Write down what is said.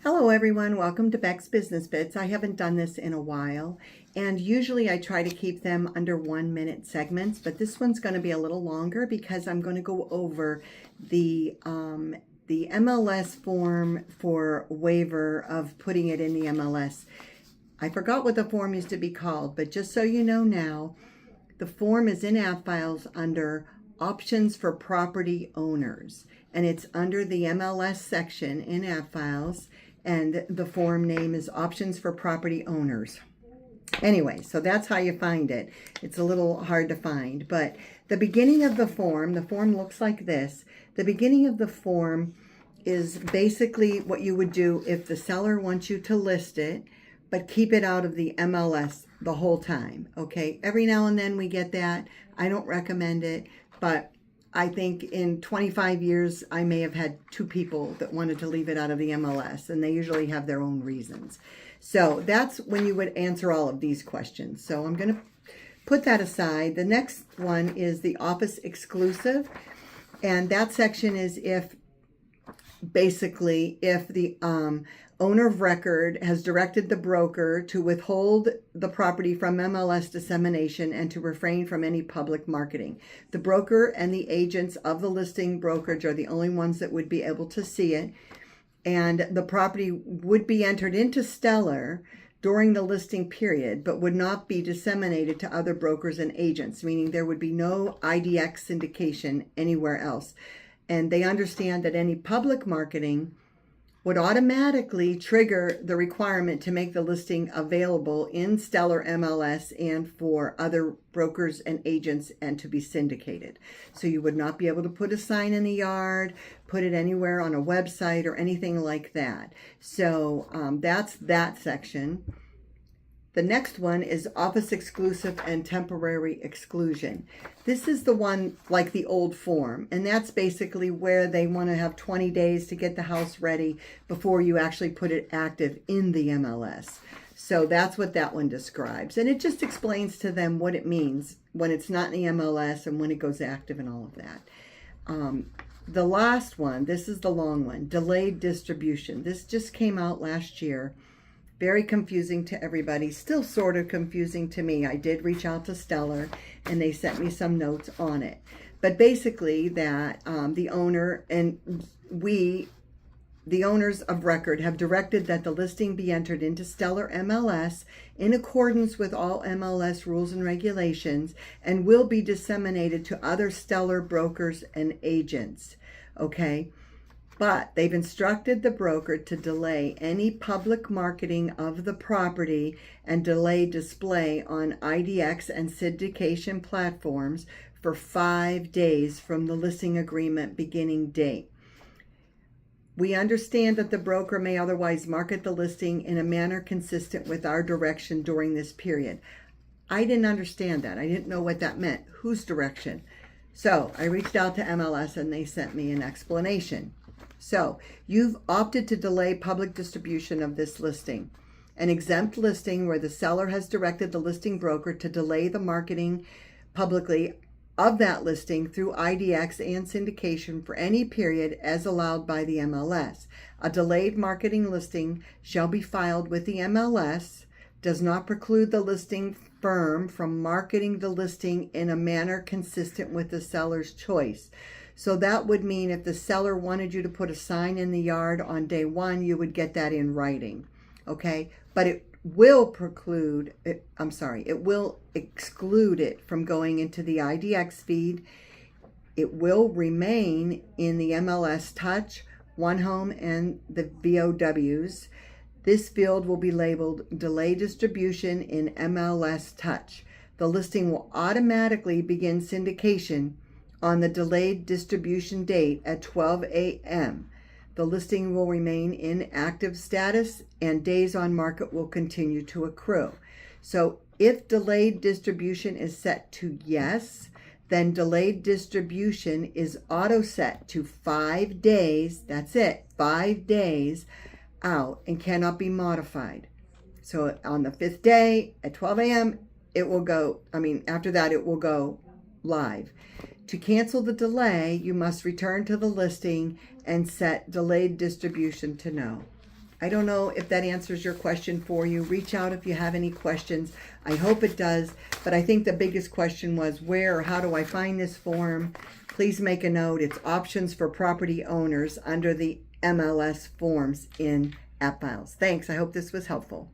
Hello everyone, welcome to Becs Business Bits. I haven't done this in a while, and usually I try to keep them under 1-minute segments, but this one's going to be a little longer because I'm going to go over the MLS form for waiver of putting it in the MLS. I forgot what the form used to be called, but just so you know now, the form is in App Files under Options for Property Owners, and it's under the MLS section in App Files, and the form name is Options for Property Owners. Anyway, so that's how you find it. It's a little hard to find, but the beginning of the form looks like this. The beginning of the form is basically what you would do if the seller wants you to list it, but keep it out of the MLS the whole time, okay? Every now and then we get that. I don't recommend it, but I think in 25 years, I may have had 2 people that wanted to leave it out of the MLS, and they usually have their own reasons. So that's when you would answer all of these questions. So I'm going to put that aside. The next one is the office exclusive, and that section is if the owner of record has directed the broker to withhold the property from MLS dissemination and to refrain from any public marketing. The broker and the agents of the listing brokerage are the only ones that would be able to see it, and the property would be entered into Stellar during the listing period, but would not be disseminated to other brokers and agents, meaning there would be no IDX syndication anywhere else. And they understand that any public marketing would automatically trigger the requirement to make the listing available in Stellar MLS and for other brokers and agents and to be syndicated. So you would not be able to put a sign in the yard, put it anywhere on a website or anything like that. So that's that section. The next one is office exclusive and temporary exclusion. This is the one like the old form, and that's basically where they want to have 20 days to get the house ready before you actually put it active in the MLS. So that's what that one describes. And it just explains to them what it means when it's not in the MLS and when it goes active and all of that. The last one, this is the long one, delayed distribution. This just came out last year. Very confusing to everybody, still sort of confusing to me. I did reach out to Stellar and they sent me some notes on it. But basically that the owner and the owners of record have directed that the listing be entered into Stellar MLS in accordance with all MLS rules and regulations and will be disseminated to other Stellar brokers and agents, okay? But they've instructed the broker to delay any public marketing of the property and delay display on IDX and syndication platforms for 5 days from the listing agreement beginning date. We understand that the broker may otherwise market the listing in a manner consistent with our direction during this period. I didn't understand that. I didn't know what that meant. Whose direction? So I reached out to MLS and they sent me an explanation. So you've opted to delay public distribution of this listing. An exempt listing where the seller has directed the listing broker to delay the marketing publicly of that listing through IDX and syndication for any period as allowed by the MLS. A delayed marketing listing shall be filed with the MLS, does not preclude the listing firm from marketing the listing in a manner consistent with the seller's choice. So that would mean if the seller wanted you to put a sign in the yard on day 1, you would get that in writing, okay? But it will it will exclude it from going into the IDX feed. It will remain in the MLS Touch, One Home, and the VOWs. This field will be labeled Delay Distribution in MLS Touch. The listing will automatically begin syndication on the delayed distribution date at 12 a.m. The listing will remain in active status and days on market will continue to accrue. So if delayed distribution is set to yes, then delayed distribution is auto set to 5 days, that's it, 5 days out and cannot be modified. So on the 5th day at 12 a.m., it will go, after that it will go live. To cancel the delay, you must return to the listing and set delayed distribution to no. I don't know if that answers your question for you. Reach out if you have any questions. I hope it does, but I think the biggest question was where or how do I find this form? Please make a note. It's options for property owners under the MLS forms in App Files. Thanks. I hope this was helpful.